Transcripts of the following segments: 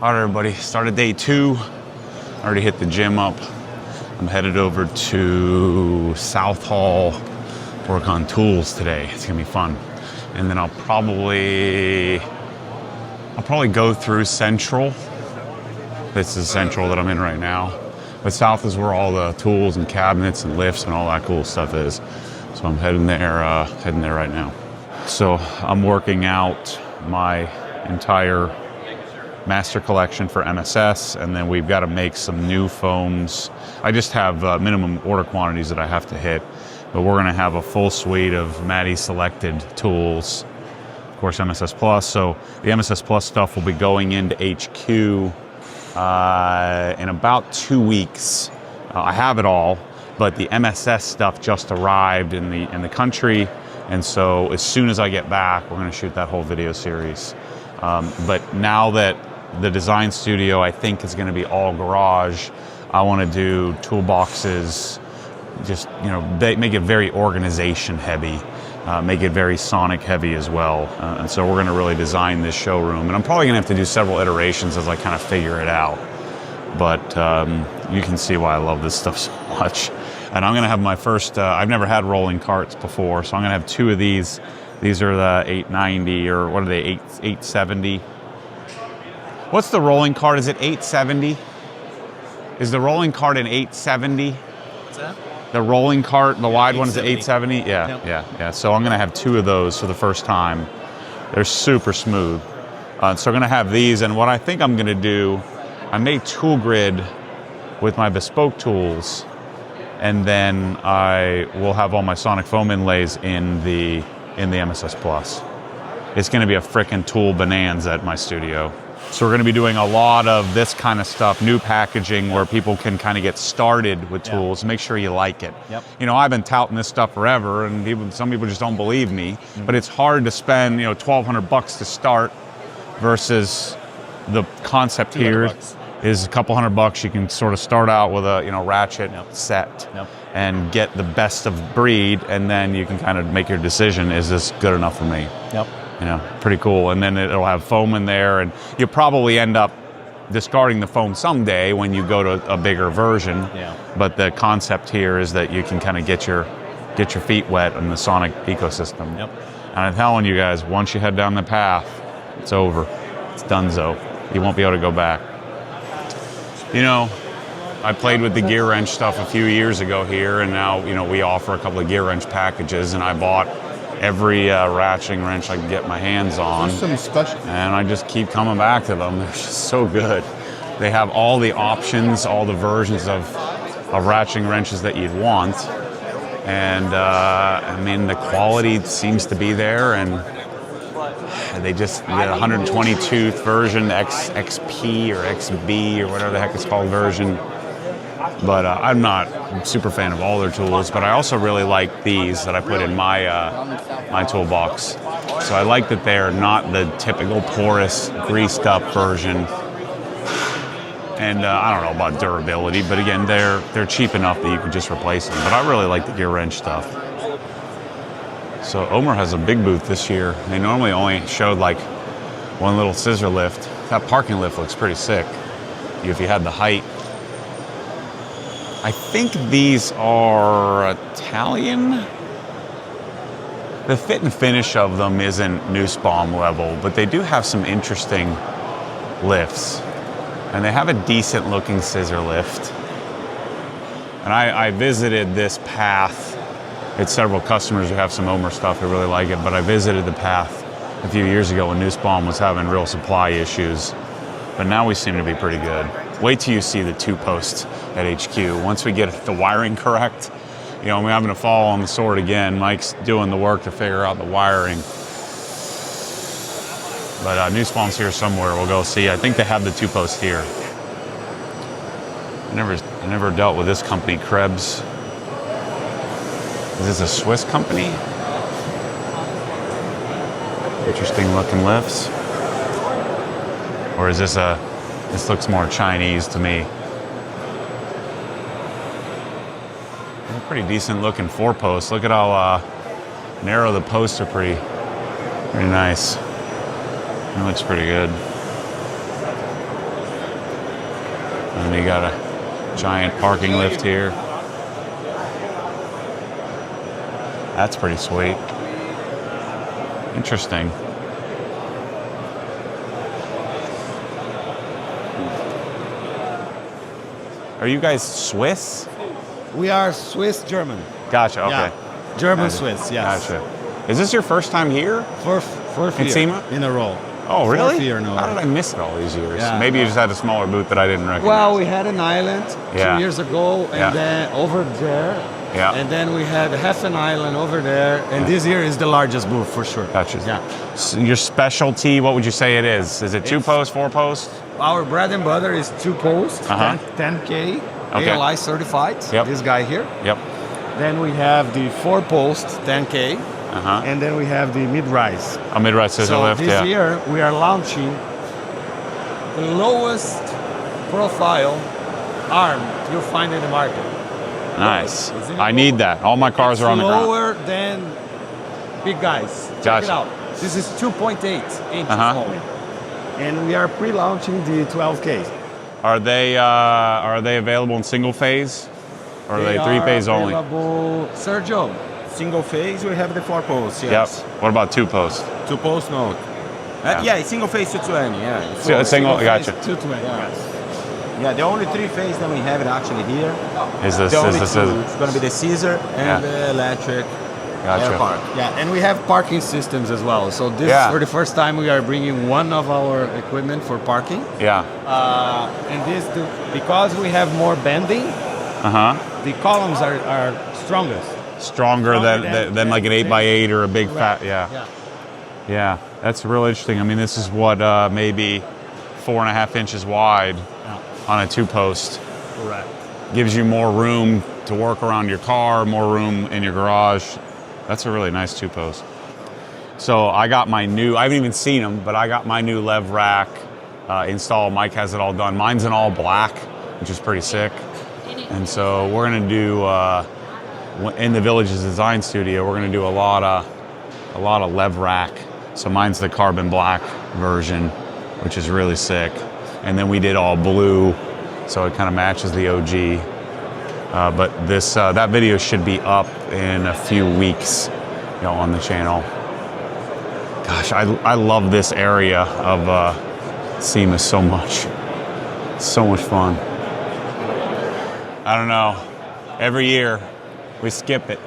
All right, everybody, started day 2. Already hit the gym up. I'm headed over to South Hall, work on tools today. It's gonna be fun. And then I'll probably go through Central. This is Central that I'm in right now. But South is where all the tools and cabinets and lifts and all that cool stuff is. So I'm heading there right now. So I'm working out my entire master collection for MSS, and then we've got to make some new foams. I just have minimum order quantities that I have to hit, but we're going to have a full suite of Maddie selected tools, of course MSS Plus. So the MSS Plus stuff will be going into HQ in about 2 weeks. I have it all, but the MSS stuff just arrived in the country, and so as soon as I get back, we're going to shoot that whole video series. But now that the design studio, I think, is going to be all garage, I want to do toolboxes, just, you know, make it very organization heavy, make it very sonic heavy as well. And so we're going to really design this showroom. And I'm probably going to have to do several iterations as I kind of figure it out. But you can see why I love this stuff so much. And I'm going to have my first, I've never had rolling carts before, so I'm going to have 2 of these. These are the 890, or what are they, 870? What's the rolling cart? Is it 870? Is the rolling cart an 870? What's that? The rolling cart, the wide one, is an 870? Yeah, Yep. yeah. So I'm gonna have 2 of those for the first time. They're super smooth. So I'm gonna have these, and what I think I'm gonna do, I made tool grid with my bespoke tools, and then I will have all my sonic foam inlays in the MSS Plus. It's gonna be a frickin' tool bonanza at my studio. So we're going to be doing a lot of this kind of stuff, new packaging, where people can kind of get started with tools, make sure you like it. Yep. You know, I've been touting this stuff forever, and some people just don't believe me, but it's hard to spend, you know, $1,200 to start versus the concept here is a couple $100. You can sort of start out with a, you know, ratchet set and get the best of breed, and then you can kind of make your decision, is this good enough for me? Yep. You know, pretty cool. And then it'll have foam in there, and you'll probably end up discarding the foam someday when you go to a bigger version. Yeah. But the concept here is that you can kind of get your feet wet in the sonic ecosystem. Yep. And I'm telling you guys, once you head down the path, it's over. It's donezo. You won't be able to go back. You know, I played with the gear wrench stuff a few years ago here, and now, you know, we offer a couple of gear wrench packages, and I bought every ratcheting wrench I can get my hands on. Some special. And I just keep coming back to them. They're just so good. They have all the options, all the versions of ratcheting wrenches that you'd want. And I mean, the quality seems to be there, and they just get a 120 tooth version, XP or XB or whatever the heck it's called version. But I'm not a super fan of all their tools, but I also really like these that I put in my my toolbox. So I like that they're not the typical porous, greased up version. And I don't know about durability, but again, they're cheap enough that you can just replace them. But I really like the gear wrench stuff. So Omer has a big booth this year. They normally only showed like one little scissor lift. That parking lift looks pretty sick if you had the height. I think these are Italian. The fit and finish of them isn't Nussbaum level, but they do have some interesting lifts. And they have a decent looking scissor lift. And I visited this path. It's several customers who have some Omer stuff who really like it, but I visited the path a few years ago when Nussbaum was having real supply issues. But now we seem to be pretty good. Wait till you see the 2 posts at HQ. Once we get the wiring correct, you know, we're having to fall on the sword again. Mike's doing the work to figure out the wiring. But Nussbaum's here somewhere. We'll go see. I think they have the 2 posts here. I never dealt with this company, Krebs. Is this a Swiss company? Interesting looking lifts. Or is this this looks more Chinese to me. A pretty decent looking 4-post. Look at how narrow the posts are, pretty nice. It looks pretty good. And you got a giant parking lift here. That's pretty sweet. Interesting. Are you guys Swiss? We are Swiss German. Gotcha, okay. Yeah. German Gotcha. Swiss, yes. Gotcha. Is this your first time here? Fourth In year SEMA? in a row. Oh, really? Fourth year in a How row. did I miss it all these years? Yeah. Maybe you just had a smaller booth that I didn't recognize. Well, we had an island Yeah. 2 years ago, and Yeah. then over there, Yeah. and then we had half an island over there, and this year is the largest booth for sure. Gotcha. Yeah. So your specialty, what would you say it is? Is it 2-post, 4-post? Our bread and butter is 2-post, Uh-huh. 10K, Okay. ALI certified. Yep. This guy here. Yep. Then we have the 4-post, 10K, Uh-huh. and then we have the mid-rise. A mid-rise scissor So lift, this yeah. year we are launching the lowest profile arm you'll find in the market. Nice. Is it I need that. All my cars are on the ground. lower than big guys. Check Gotcha. it out. This is 2.8 inches Uh-huh. long. And we are pre-launching the 12K. Are they available in single phase? Or are they 3-phase only? Available. Sergio, Single phase, we have the 4-post, Yep. yes. What about 2-post? 2-post, no. Yeah. Yeah, single phase 220, yeah. Single, gotcha. 220. Yeah, the only 3-phase that we have it actually here. Is this, The only is this two, a, it's going to be the scissor and Yeah. the electric Gotcha. air park. Yeah, and we have parking systems as well. So this, Yeah. for the first time, we are bringing one of our equipment for parking. yeah. And this, because we have more bending, Uh-huh. the columns are strongest. Stronger than like an 8x8 or a big fat, yeah. Yeah. Yeah, that's real interesting. I mean, this is what, maybe 4.5 inches wide on a 2-post. Correct. Gives you more room to work around your car, more room in your garage. That's a really nice 2-post. So I got my new, I haven't even seen them, but I got my new lev rack installed. Mike has it all done. Mine's in all black, which is pretty sick. And so we're gonna do, in the Village's design studio, we're gonna do a lot of lev rack. So mine's the carbon black version, which is really sick. And then we did all blue, so it kind of matches the OG. But this that video should be up in a few weeks, on the channel. Gosh, I love this area of SEMA so much. It's so much fun. I don't know. Every year we skip it.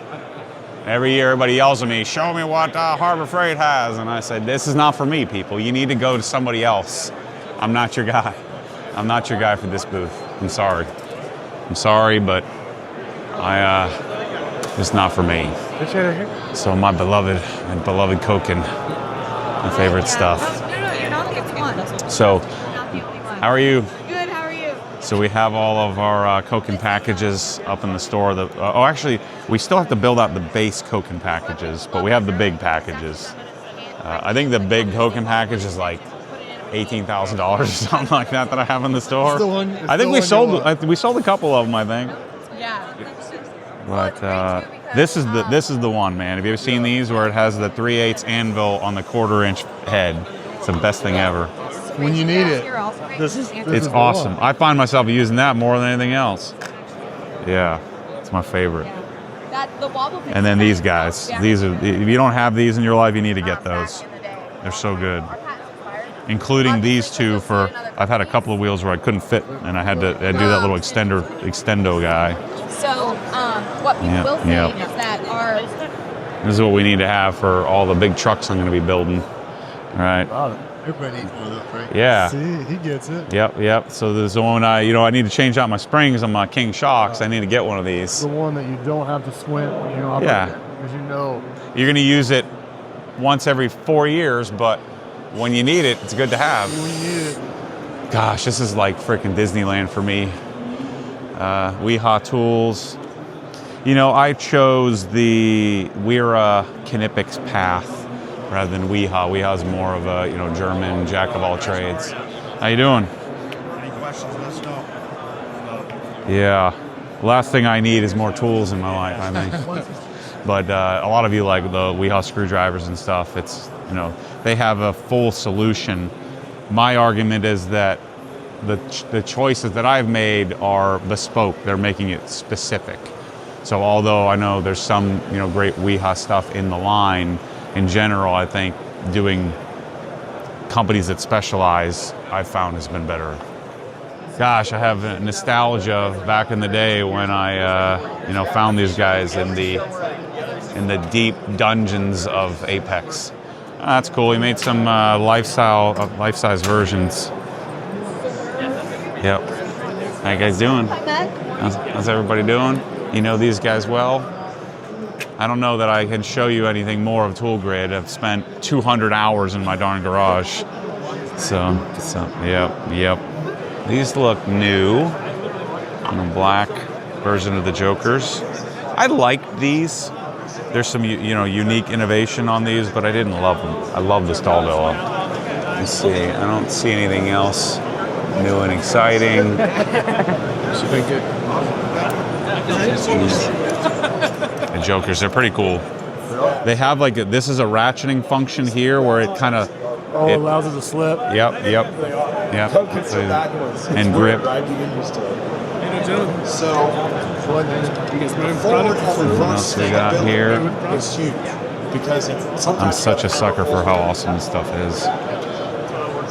Every year everybody yells at me, "Show me what Harbor Freight has," and I said, "This is not for me, people. You need to go to somebody else. I'm not your guy. I'm not your guy for this booth. I'm sorry. I'm sorry, but it's not for me." So my beloved Koken, my favorite stuff. You're not the one. So, Not the only one. how are you? Good, how are you? So we have all of our Koken packages up in the store. Actually, we still have to build out the base Koken packages, but we have the big packages. I think the big Koken package is like $18,000 or something like that I have in the store. I think we sold a couple of them, I think. Yeah. But this is the one, man. Have you ever seen these where it has the 3/8 anvil on the 1/4-inch head? It's the best thing ever. When you need it. This is It's awesome. I find myself using that more than anything else. Yeah, it's my favorite. the wobble. And then these guys. These are, if you don't have these in your life, you need to get those. They're so good. Including these two for, I've had a couple of wheels where I couldn't fit and I had to do that little extendo guy. So, what people will say is that our... This is what we need to have for all the big trucks I'm going to be building. All right. Everybody needs one of those, right? Yeah. See, he gets it. Yep. So there's the one I need to change out my springs on my King shocks. I need to get one of these. The one that you don't have to squint, Yeah. Because you know. You're going to use it once every 4 years, but when you need it, it's good to have. When you need it. Gosh, this is like freaking Disneyland for me. Weehaw tools. I chose the Wera Knippix path rather than Weehaw. Weehaw's more of a German jack of all trades. How you doing? Any questions, let us know. Yeah. Last thing I need is more tools in my life, I think. But a lot of you like the Weehaw screwdrivers and stuff. It's they have a full solution. My argument is that the choices that I've made are bespoke. They're making it specific. So although I know there's some great WIHA stuff in the line, in general, I think doing companies that specialize, I've found has been better. Gosh, I have nostalgia back in the day when I found these guys in the deep dungeons of Apex. That's cool. He made some life-size versions. Yep. How you guys doing? How's everybody doing? You know these guys well? I don't know that I can show you anything more of Tool Grid. I've spent 200 hours in my darn garage. So yep. These look new. In a black version of the Jokers. I liked these. There's some unique innovation on these, but I didn't love them. I love the Stahlvilla. Let's see. I don't see anything else new and exciting. The Jokers, they're pretty cool. They have this is a ratcheting function here where it kind of allows it to slip. Yep. And grip. So, what else we got here? is huge because I'm such a sucker for how awesome this stuff is.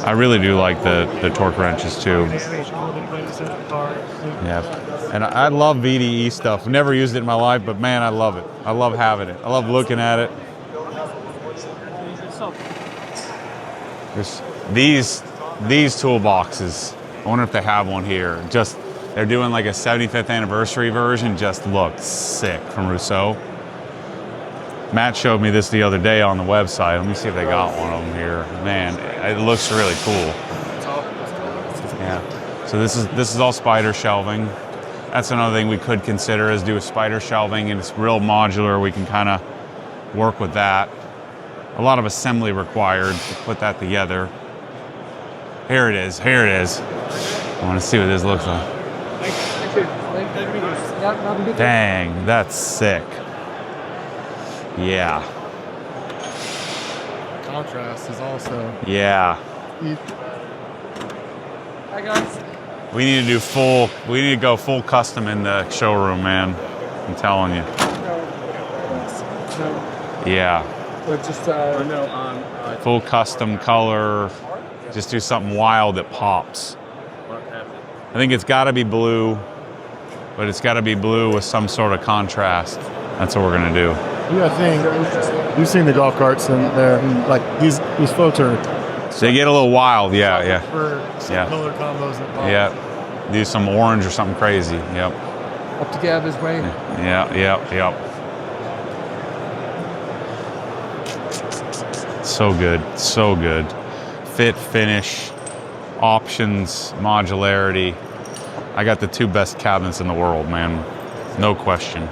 I really do like the torque wrenches too. Yeah, and I love VDE stuff. Never used it in my life, but man, I love it. I love having it. I love looking at it. There's these toolboxes. I wonder if they have one here. They're doing like a 75th anniversary version. Just looks sick from Rousseau. Matt showed me this the other day on the website. Let me see if they got one of them here. Man, it looks really cool. Yeah. So this is all spider shelving. That's another thing we could consider is do a spider shelving, and it's real modular. We can kind of work with that. A lot of assembly required to put that together. Here it is. I want to see what this looks like. Dang, that's sick. Yeah. contrast is also. Yeah. Hi guys. We need to go full custom in the showroom, man. I'm telling you. Yeah. But just Full custom color. Just do something wild that pops. I think it's got to be blue, but it's got to be blue with some sort of contrast. That's what we're gonna do. Yeah, I think you've seen the golf carts in there. Like these folks are. They get a little wild, yeah. For some Yeah. color combos that pop. Yeah. Do some orange or something crazy. Yep. up to Gabby's way. Yep. So good. Fit, finish, options, modularity. I got the two best cabinets in the world, man. No question.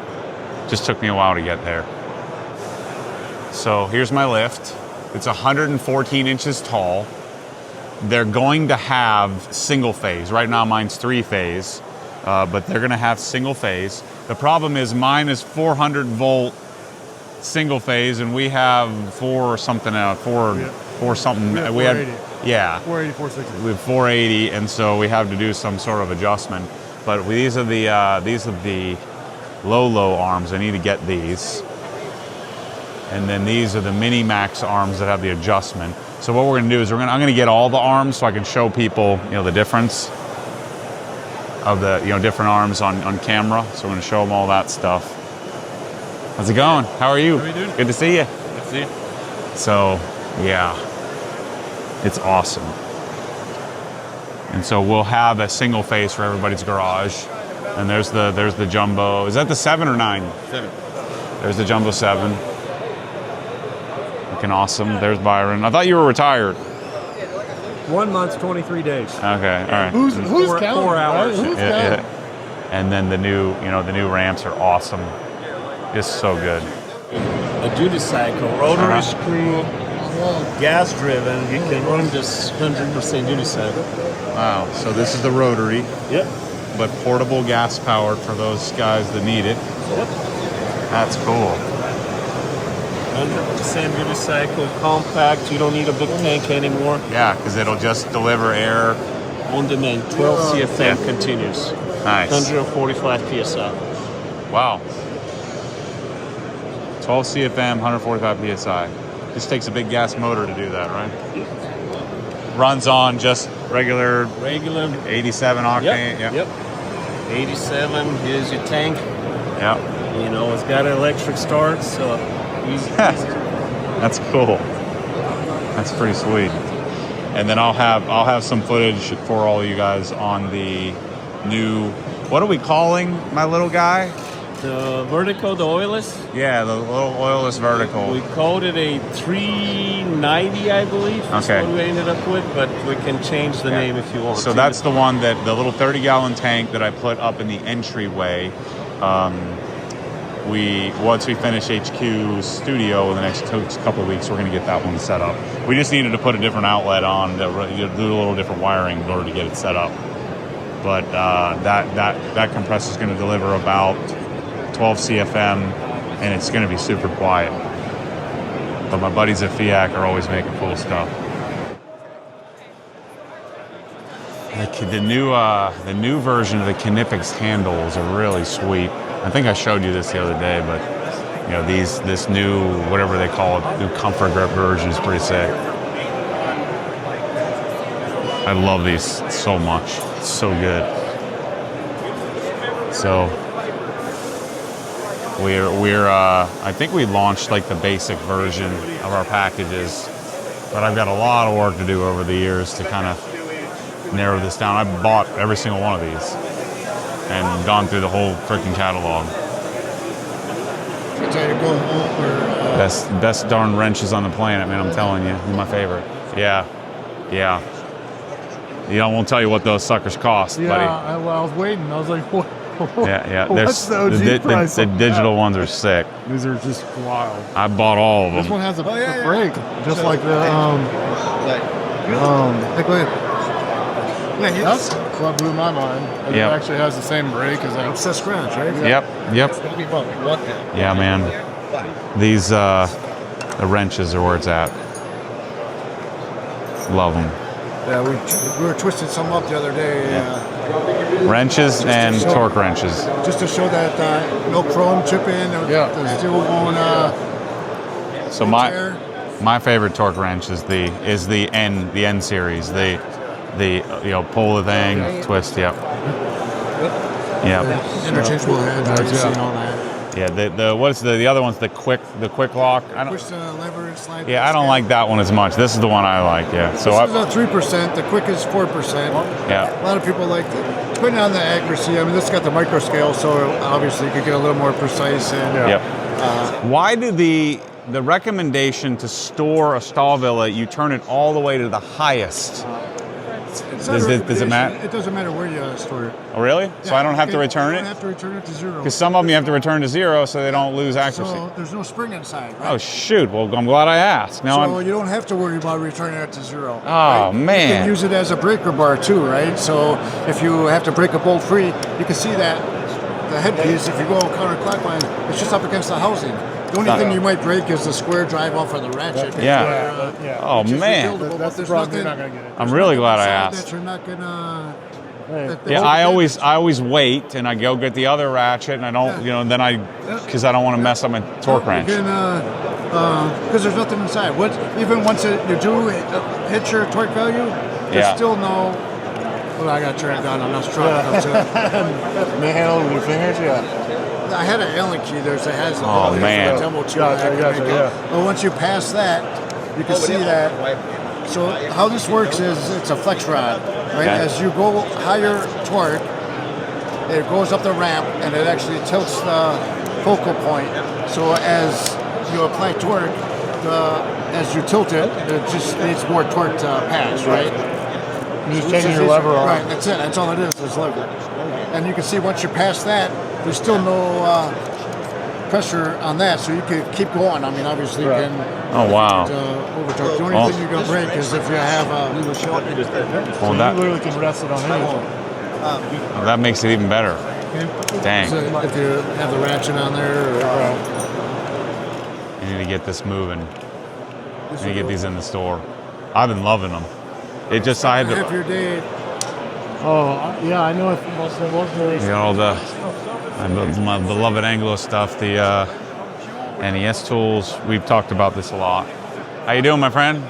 Just took me a while to get there. So here's my lift. It's 114 inches tall. They're going to have single phase. Right now mine's 3-phase, but they're gonna have single phase. The problem is mine is 400 volt single phase, and we have four something. We have 480. We had 480, 460. we have 480, and so we have to do some sort of adjustment. But these are the low arms. I need to get these, and then these are the mini max arms that have the adjustment. So what we're gonna do is I'm gonna get all the arms so I can show people the difference of the different arms on camera. So we're gonna show them all that stuff. How's it going? How are you? How are you doing? Good to see you. Good to see you. So yeah, it's awesome. And so we'll have a single phase for everybody's garage. And there's the jumbo. Is that the 7 or 9? 7. There's the jumbo 7. Looking awesome. There's Byron. I thought you were retired. 1 month, 23 days. Okay, all right. Who's Four counting? hours. Right? Who's Yeah. counting? And then the new ramps are awesome. Just so good. A duty cycle, rotary Uh-huh. screw, gas driven. You can run this 100% duty cycle. Wow. So this is the rotary, Yep. but portable gas powered for those guys that need it. Yep. That's cool. 100% duty cycle, compact. You don't need a big tank anymore. Yeah, because it'll just deliver air on demand, 12 CFM Yeah. continuous, Nice. 145 PSI. Wow. 12 CFM, 145 PSI. This takes a big gas motor to do that, right? Runs on just regular 87 octane. Yep. 87. Here's your tank. Yep. You know, it's got an electric start, so easy. That's cool. That's pretty sweet. And then I'll have some footage for all you guys on the new. What are we calling my little guy? The vertical, the oilless, Yeah, the little oilless vertical. we called it a 390, I believe. That's Okay. what we ended up with, but we can change the name if you want. So that's the one that the little 30-gallon tank that I put up in the entryway. Once we finish HQ studio in the next couple of weeks, we're going to get that one set up. We just needed to put a different outlet on, do a little different wiring in order to get it set up. But that compressor is going to deliver about 12 CFM, and it's going to be super quiet. But my buddies at FIAC are always making cool stuff. The new version of the Kinepix handles are really sweet. I think I showed you this the other day, but you know this new whatever they call it, new comfort grip version is pretty sick. I love these so much. It's so good. So we're I think we launched like the basic version of our packages, but I've got a lot of work to do over the years to kind of narrow this down. I bought every single one of these and gone through the whole freaking catalog. Best darn wrenches on the planet, man. I'm telling you, they're my favorite. Yeah. You know, I won't tell you what those suckers cost, buddy. I was waiting. I was like, what? Yeah. What's the OG price the on digital that? ones are sick. These are just wild. I bought all of them. This one has a brake, just like the that's what blew my mind. It Yep. actually has the same brake as that. It's a scratch, right? Yep. What? Yeah, man. These the wrenches are where it's at. Love them. Yeah, we were twisting some up the other day. Wrenches and torque wrenches. Just to show that no chrome chipping. The steel won't. So my favorite torque wrench is the N series. The pull the thing, twist. Yep. Interchangeable heads. I've seen all that. Yeah. What's the other one's the quick lock. I don't. Push the lever, slide. Yeah, I don't like that one as much. This is the one I like. Yeah. So This is a 3%. The quick is 4%. Yeah. A lot of people like it. Depending on the accuracy. I mean, this got the micro scale, so obviously you could get a little more precise. And Yep. Why do the recommendation to store a stall villa, you turn it all the way to the highest? Does it matter? It doesn't matter where you store it. Oh, really? So I don't have to return You it? don't have to return it to zero. Because some of them you have to return to zero so they don't lose accuracy. So there's no spring inside, right? Oh, shoot. Well, I'm glad I asked. Now So you don't have to worry about returning it to zero. Oh, right? You man. can use it as a breaker bar too, right? So if you have to break a bolt free, you can see that the headpiece, if you go counterclockwise, it's just up against the housing. The only thing you might break is the square drive off of the ratchet. Yeah. Oh, Which is man. rebuildable, but That's the there's problem. You're nothing- not gonna get it. I'm really glad I inside asked. That you're not gonna. Yeah, I always wait and I go get the other ratchet and I don't, because I don't want to mess up my torque wrench. Because there's nothing inside. Even once you do hit your torque value, there's still no. Well, I got to turn it down. I'm not strong enough to. Manhandle with your fingers, I had an Allen key there, so it has. Oh, man. Gotcha. But once you pass that, you can see that. So how this works is it's a flex rod, right? Okay. As you go higher torque, it goes up the ramp and it actually tilts the focal point. So as you apply torque, as you tilt it, it just needs more torque to pass, right? You're just changing your lever on. Right, that's it. That's all it is lever. And you can see once you pass that, there's still no pressure on that, so you can keep going. I mean, obviously you can. Oh, wow. Overtorque. The only thing you're gonna break is if you have Well, You literally can rest it on anything. that makes it even better. Dang. if you have the ratchet on there. I need to get this moving. I need to get these in the store. I've been loving them. I had Half to, your day Yeah, I know if most of those. You got all the my beloved Anglo stuff, the NES tools. We've talked about this a lot. How you doing, my friend?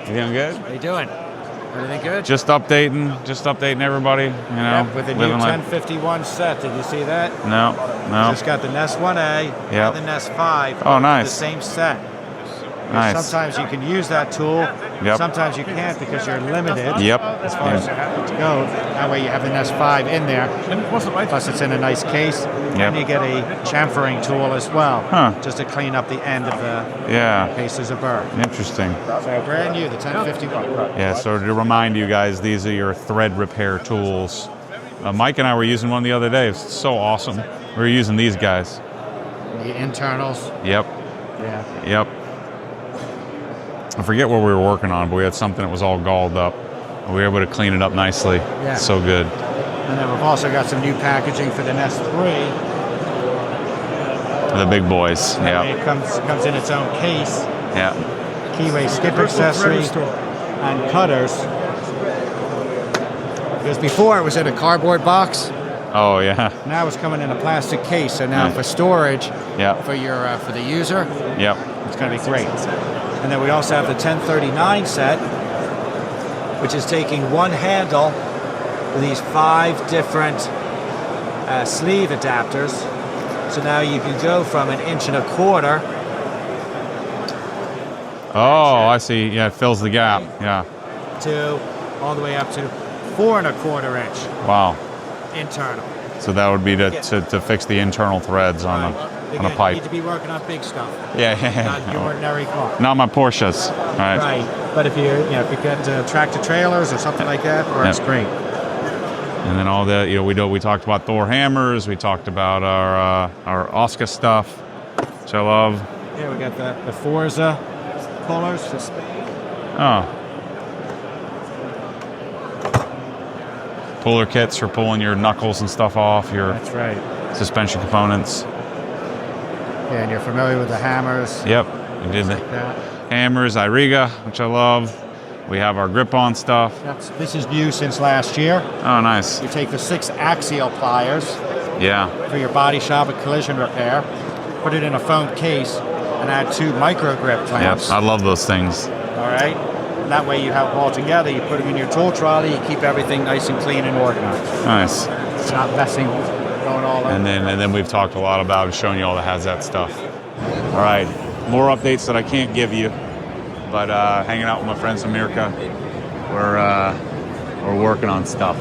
You doing good? How you doing? Everything good? Just updating everybody. You know, Yep, with the new living life. 1051 set. Did you see that? No. Just got the NES 1A Yep. and the NES 5. Oh, nice. The same set. Nice. Sometimes you can use that tool. Yep. Sometimes you can't because you're limited. Yep. As far as to go. That way you have the NES 5 in there. Plus it's in a nice case. Yep. And you get a chamfering tool as well. Huh. Just to clean up the end of the Yeah. cases of burr. Interesting. So brand new, the 1051. Yeah. So to remind you guys, these are your thread repair tools. Mike and I were using one the other day. It's so awesome. We were using these guys. The internals. Yep. Yeah. Yep. I forget what we were working on, but we had something that was all galled up. And we were able to clean it up nicely. Yeah. So good. And then we've also got some new packaging for the NES 3. The big boys. That way Yeah. it comes in its own case. Yeah. Keyway skip accessory and cutters. Because before it was in a cardboard box. Oh yeah. Now it's coming in a plastic case. So now Yeah. for storage Yeah. for your for the user, Yep. it's going to be great. And then we also have the 1039 set, which is taking one handle with these 5 different sleeve adapters. So now you can go from 1.25 inches Oh, I see. Yeah, it fills the gap. Yeah. to all the way up to 4.25 inch Wow. internal. So that would be to fix the internal threads on Right. a You pipe. need to be working on big stuff, Yeah. not your ordinary car. Not my Porsches. Right. Right, but if if you got tractor trailers or something like that, works Yep. great. And then all the we talked about Thor hammers. We talked about our Oscar stuff, which I love. Yeah, we got the Forza pullers. Oh. Puller kits for pulling your knuckles and stuff off, your That's right. suspension components. Yeah, and you're familiar with the hammers. Yep, we did the That. hammers, Iriga, which I love. We have our grip-on stuff. This is new since last year. Oh, nice. You take the 6 axial pliers Yeah, for your body shop and collision repair, put it in a foam case, and add 2 micro grip yep. clamps. I love those things. All right. And that way you have them all together. You put them in your tool trolley. You keep everything nice and clean and organized. Nice. It's not messing, going all over. And then we've talked a lot about showing you all the Hazat stuff. All right, more updates that I can't give you, but hanging out with my friends from Mirka, we're working on stuff.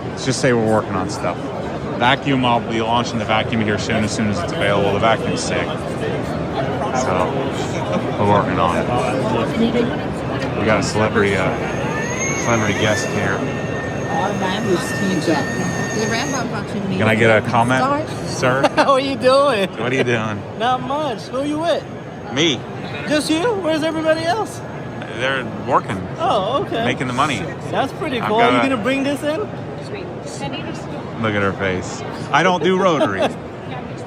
Let's just say we're working on stuff. Vacuum, I'll be launching the vacuum here soon as it's available. The vacuum's sick, so we're working on it. We got a celebrity guest here. The ramp-up function means Can I get a comment, sir? How are you doing? What are you doing? Not much. Who are you with? Me. Just you? Where's everybody else? They're working, Oh, okay. making the money. That's pretty I've cool. got Are you a- gonna bring this in? Look at her face. I don't do rotary.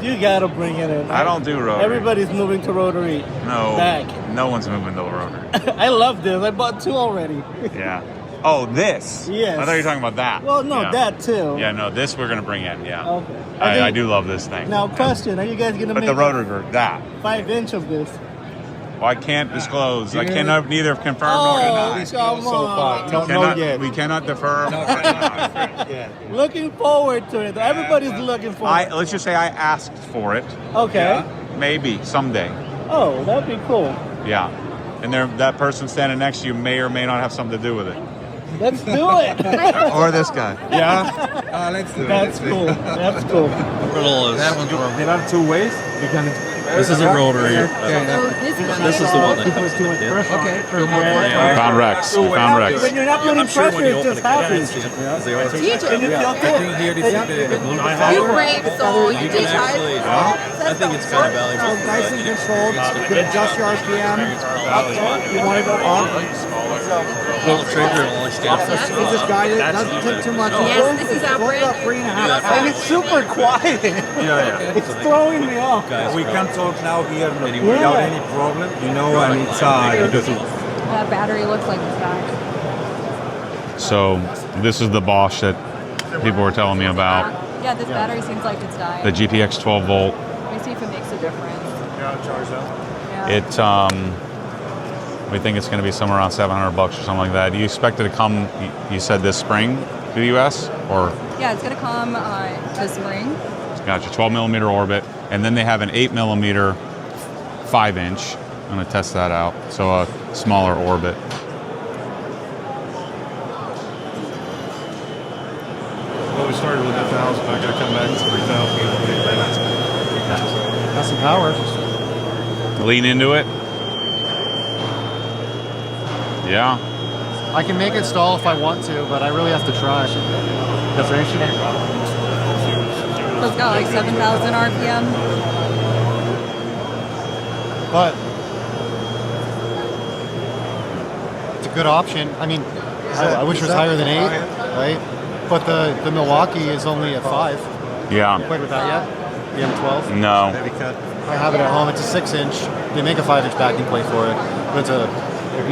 You gotta bring it in. I don't do rotary. Everybody's moving to rotary. No. Back. No one's moving to rotary. I love this. I bought 2 already. Yeah. Oh, this? Yes. I thought you were talking about that. Well, no, Yeah. that too. Yeah, no, this we're going to bring in, yeah. Okay. I do love this thing. Now, question: are you guys gonna But make the rotary group, that. 5-inch of this? Well, I can't disclose. I cannot neither confirm nor deny. Come on! Don't know yet. We cannot defer. Looking forward to it. Everybody's looking forward. Let's just say I asked for it. Okay. Maybe someday. Oh, that'd be cool. Yeah. And that person standing next to you may or may not have something to do with it. Let's do it. Or this guy. Yeah. Let's do That's cool. That's cool. There are 2 ways. You can. This is a rotary. So this This is the one that. Okay. Found Rex. We found Rex. When you're not putting pressure, it just happens. TJ, Here, you brave soul. You teach us. I think it's kind of valuable. Nice and controlled. You can adjust your RPM. You want to go up. Pull the trigger and only stamps. You just guide it. Doesn't take too much. Yes, this is our Going brand. about 3.5 And it's super quiet. It's throwing me off. We can talk now here without any problem, and it's because That battery looks like the sky. So this is the Bosch that people were telling me about. Yeah, this battery seems like it's dying. The GPX 12 volt. Let me see if it makes a difference. Yeah. It, we think it's going to be somewhere around $700 or something like that. Do you expect it to come, you said this spring to the US, or? Yeah, it's going to come this spring. Gotcha, 12 millimeter orbit. And then they have an 8 millimeter 5-inch. I'm going to test that out. So a smaller orbit. Well, we started with 1,000. I got to come back to 3,000. Got some power. Lean into it. Yeah. I can make it stall if I want to, but I really have to try. Definition. So it's got like 7,000 RPM. But it's a good option. I mean, I wish it was higher than 8, right? But the Milwaukee is only at 5. Yeah. You played with that yet? The M12? No. I have it at home. It's a 6-inch. They make a 5-inch backing plate for it. But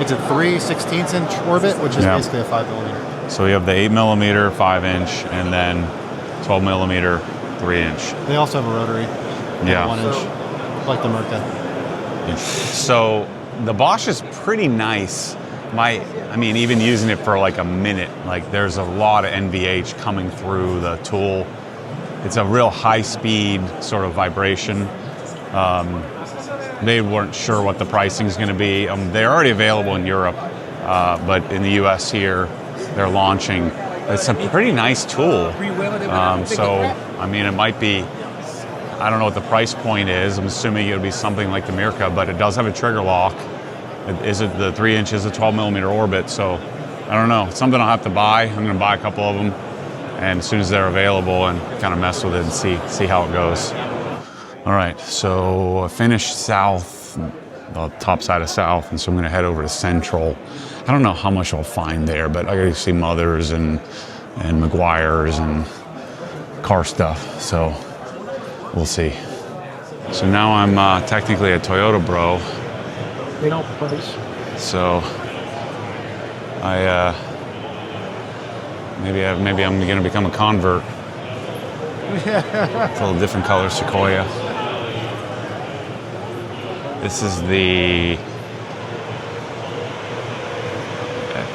it's a 3/16-inch orbit, which is basically a 5 millimeter. So we have the 8 millimeter 5-inch and then 12 millimeter 3-inch. They also have a rotary. Yeah. 1-inch, like the Merca. So the Bosch is pretty nice. I mean, even using it for like a minute, like there's a lot of NVH coming through the tool. It's a real high-speed sort of vibration. They weren't sure what the pricing is going to be. They're already available in Europe, but in the US here, they're launching. It's a pretty nice tool. So, I mean, it might be, I don't know what the price point is. I'm assuming it would be something like the Mirka, but it does have a trigger lock. Is it the 3-inch is a 12 millimeter orbit? So, I don't know. It's something I'll have to buy. I'm going to buy a couple of them, and as soon as they're available, and kind of mess with it and see how it goes. All right, so I finished south, the top side of south, and so I'm going to head over to central. I don't know how much I'll find there, but I got to see Mothers and McGuire's and car stuff, so we'll see. So now I'm technically a Toyota bro. So maybe I'm going to become a convert. It's a little different color Sequoia. This is the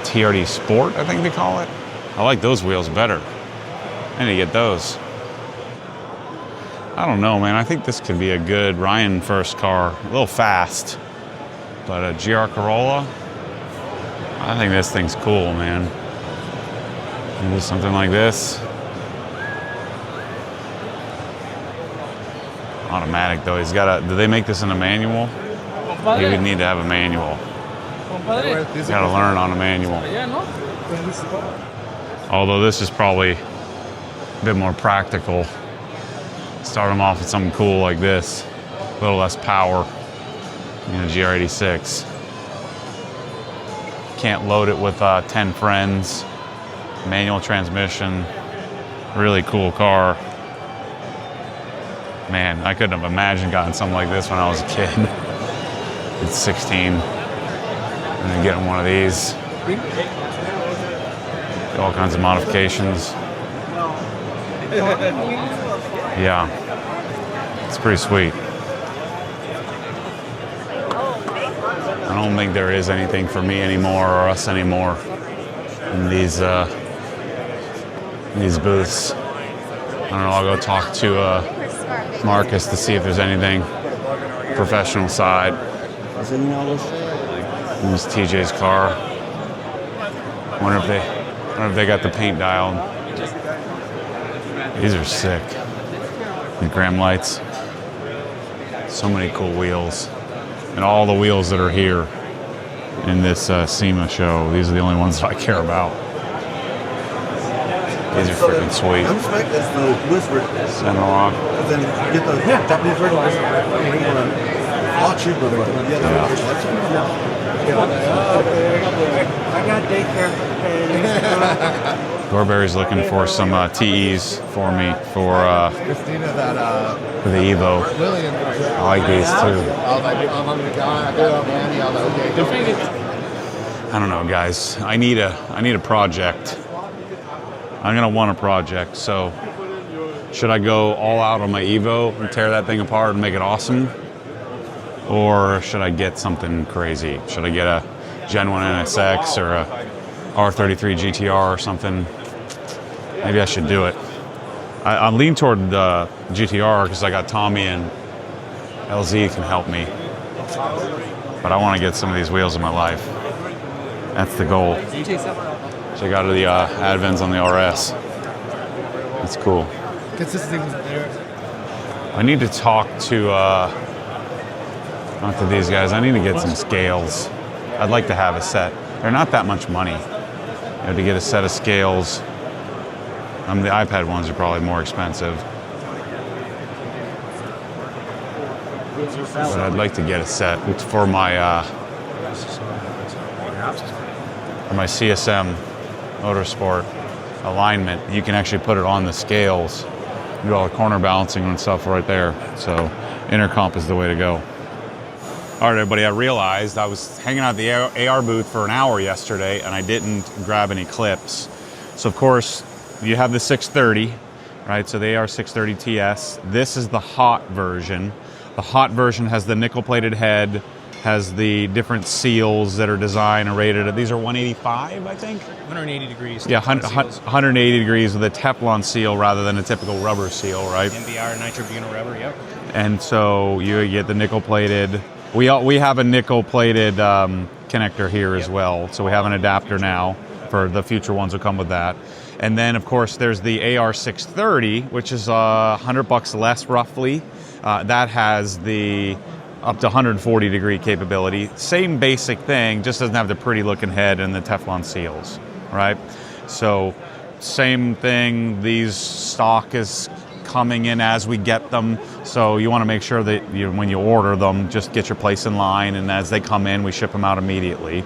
TRD Sport, I think they call it. I like those wheels better. I need to get those. I don't know, man. I think this could be a good Ryan first car. A little fast, but a GR Corolla. I think this thing's cool, man. Maybe something like this. Automatic though. He's got a. Do they make this in a manual? He would need to have a manual. He's got to learn on a manual. Although this is probably a bit more practical. Start him off with something cool like this. A little less power. GR86. Can't load it with 10 friends. Manual transmission. Really cool car. Man, I couldn't have imagined getting something like this when I was a kid. It's 16. And then getting one of these. All kinds of modifications. Yeah. It's pretty sweet. I don't think there is anything for me anymore or us anymore in these booths. I don't know, I'll go talk to Marcus to see if there's anything professional side. This is TJ's car. Wonder if they got the paint dialed. These are sick. The Graham lights. So many cool wheels. And all the wheels that are here in this SEMA show, these are the only ones that I care about. These are freaking sweet. Center lock. Then get the Japanese version. A lot cheaper than I got daycare. Gorberry's looking for some TEs for me for the Evo. I like these too. I don't know, guys. I need a project. I'm gonna want a project. So should I go all out on my Evo and tear that thing apart and make it awesome? Or should I get something crazy? Should I get a Gen 1 NSX or a R33 GTR or something? Maybe I should do it. I lean toward the GTR because I got Tommy and LZ can help me. But I want to get some of these wheels in my life. That's the goal. Check out the Advents on the RS. That's cool. Consistency was there. I need to talk to, not to these guys, I need to get some scales. I'd like to have a set. They're not that much money. You know, to get a set of scales. The iPad ones are probably more expensive. But I'd like to get a set for my CSM Motorsport alignment. You can actually put it on the scales, do all the corner balancing and stuff right there. So intercomp is the way to go. All right, everybody, I realized I was hanging out at the AR booth for an hour yesterday and I didn't grab any clips. So of course, you have the 630, right? So the AR 630 TS. This is the hot version. The hot version has the nickel-plated head, has the different seals that are designed and rated. These are 185, I think? 180 degrees. Yeah, 180 degrees with a Teflon seal rather than a typical rubber seal, right? NBR, nitrobutane rubber, yep. And so you get the nickel-plated. We have a nickel-plated connector here as well. So we have an adapter now for the future ones will come with that. And then, of course, there's the AR630, which is $100 less roughly. That has the up to 140 degree capability. Same basic thing, just doesn't have the pretty looking head and the Teflon seals, right? So same thing, these stock is coming in as we get them. So you want to make sure that when you order them, just get your place in line, and as they come in, we ship them out immediately.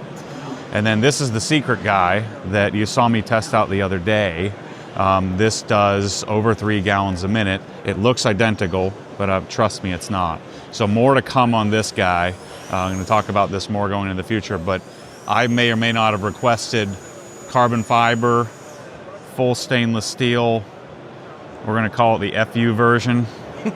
And then this is the secret guy that you saw me test out the other day. This does over 3 gallons a minute. It looks identical, but trust me, it's not. So more to come on this guy. I'm going to talk about this more going into the future, but I may or may not have requested carbon fiber, full stainless steel. We're going to call it the FU version.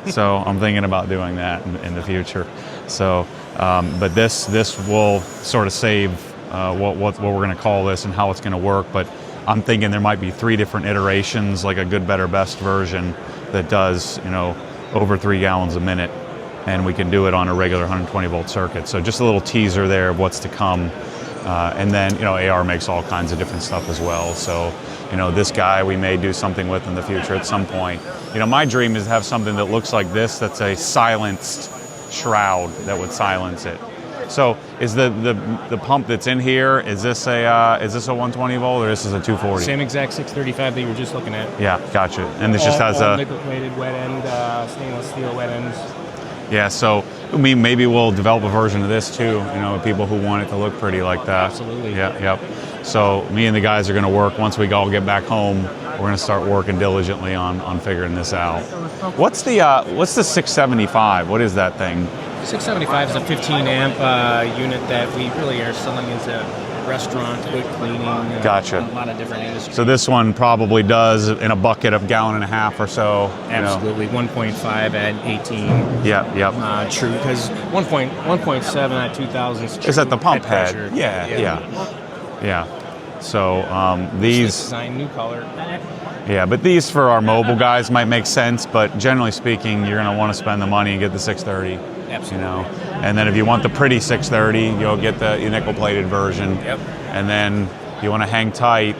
So I'm thinking about doing that in the future. So, but this will sort of save what we're going to call this and how it's going to work. But I'm thinking there might be 3 different iterations, like a good, better, best version that does, over 3 gallons a minute, and we can do it on a regular 120 volt circuit. So just a little teaser there of what's to come. And then, AR makes all kinds of different stuff as well. So, this guy we may do something with in the future at some point. My dream is to have something that looks like this, that's a silenced shroud that would silence it. So is the pump that's in here, is this a 120 volt or this is a 240? Same exact 635 that you were just looking at. Yeah, gotcha. And this just has a nickel-plated wet end, stainless steel wet ends. Yeah, so maybe we'll develop a version of this too, people who want it to look pretty like that. Absolutely. Yeah, yep. So me and the guys are going to work, once we all get back home, we're going to start working diligently on figuring this out. What's the 675? What is that thing? 675 is a 15 amp unit that we really are selling as a restaurant, good cleaning, gotcha. A lot of different industries. So this one probably does in a bucket of 1.5 gallons or so. Absolutely, 1.5 at 18. Yep. True, because 1.7 at 2000 is at the pump head. Yeah. So these design, new color. Yeah, but these for our mobile guys might make sense, but generally speaking, you're going to want to spend the money and get the 630. Absolutely. And then if you want the pretty 630, you'll get the nickel-plated version. Yep. And then if you want to hang tight,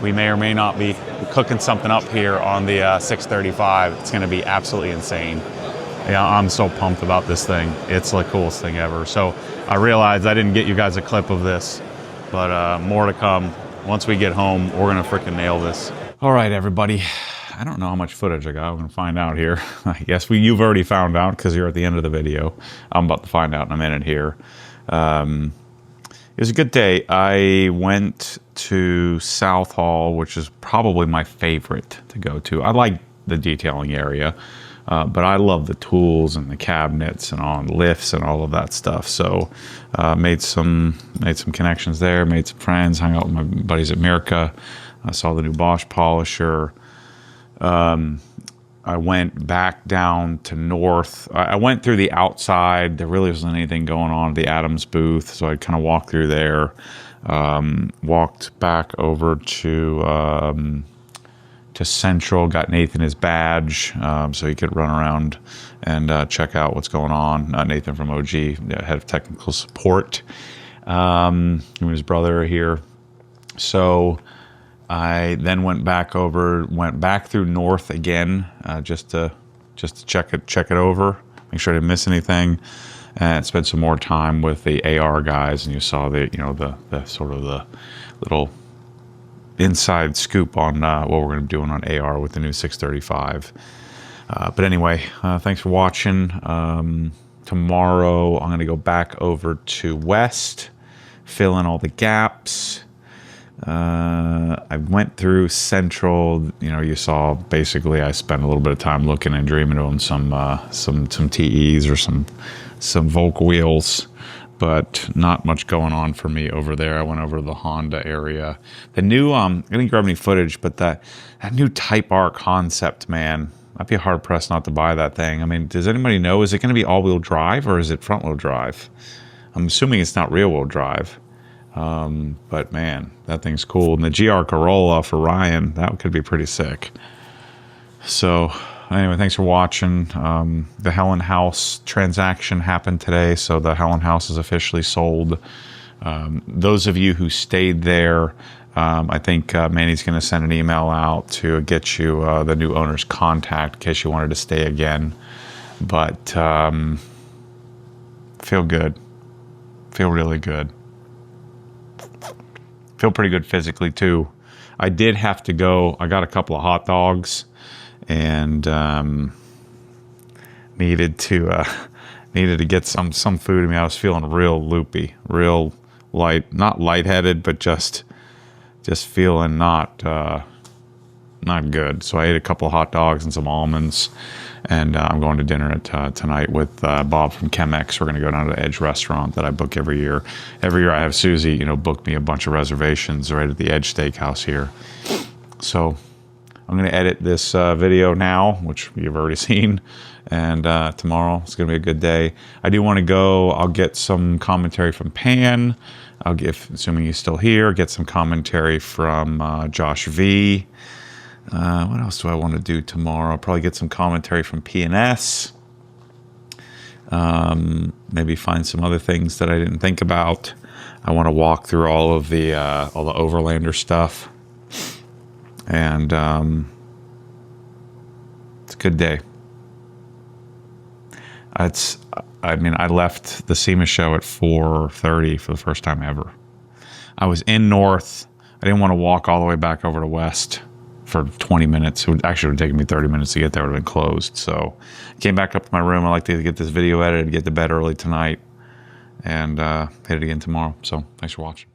we may or may not be cooking something up here on the 635. It's going to be absolutely insane. Yeah, I'm so pumped about this thing. It's the coolest thing ever. So I realized I didn't get you guys a clip of this, but more to come. Once we get home, we're going to freaking nail this. All right, everybody. I don't know how much footage I got. I'm going to find out here. I guess you've already found out because you're at the end of the video. I'm about to find out in a minute here. It was a good day. I went to South Hall, which is probably my favorite to go to. I like the detailing area. But I love the tools and the cabinets and all the lifts and all of that stuff. So made some connections there, made some friends, hung out with my buddies at Mirka. I saw the new Bosch polisher. I went back down to North. I went through the outside. There really wasn't anything going on at the Adams booth, so I kind of walked through there. Walked back over to Central, got Nathan his badge so he could run around and check out what's going on. Nathan from OG, head of technical support. Him and his brother are here. So I then went back through North again just to check it over, make sure I didn't miss anything, and spent some more time with the AR guys. And you saw the sort of the little inside scoop on what we're going to be doing on AR with the new 635. But anyway, thanks for watching. Tomorrow I'm going to go back over to West, fill in all the gaps. I went through Central. You saw basically I spent a little bit of time looking and dreaming on some TEs or some Volk wheels, but not much going on for me over there. I went over to the Honda area. The new I didn't grab any footage, but that new Type R concept, man, I'd be hard pressed not to buy that thing. I mean, does anybody know? Is it going to be all-wheel drive or is it front-wheel drive? I'm assuming it's not rear-wheel drive. But man, that thing's cool. And the GR Corolla for Ryan, that could be pretty sick. So anyway, thanks for watching. The Helen House transaction happened today, so the Helen House is officially sold. Those of you who stayed there, I think Manny's going to send an email out to get you the new owner's contact in case you wanted to stay again. But feel good. Feel really good. Feel pretty good physically too. I did have to go. I got a couple of hot dogs and needed to get some food in me. I was feeling real loopy, real light, not lightheaded, but just feeling not good. So I ate a couple of hot dogs and some almonds, and I'm going to dinner tonight with Bob from Chemex. We're going to go down to the Edge restaurant that I book every year. Every year I have Susie, book me a bunch of reservations right at the Edge Steakhouse here. So I'm going to edit this video now, which you've already seen, and tomorrow it's going to be a good day. I do want to go. I'll get some commentary from Pan. I'll assuming he's still here, get some commentary from Josh V. What else do I want to do tomorrow? I'll probably get some commentary from P&S. Maybe find some other things that I didn't think about. I want to walk through all the Overlander stuff. And it's a good day. I left the SEMA show at 4:30 for the first time ever. I was in North. I didn't want to walk all the way back over to West for 20 minutes. It would have taken me 30 minutes to get there. It would have been closed. So I came back up to my room. I like to get this video edited, get to bed early tonight, and hit it again tomorrow. So thanks for watching.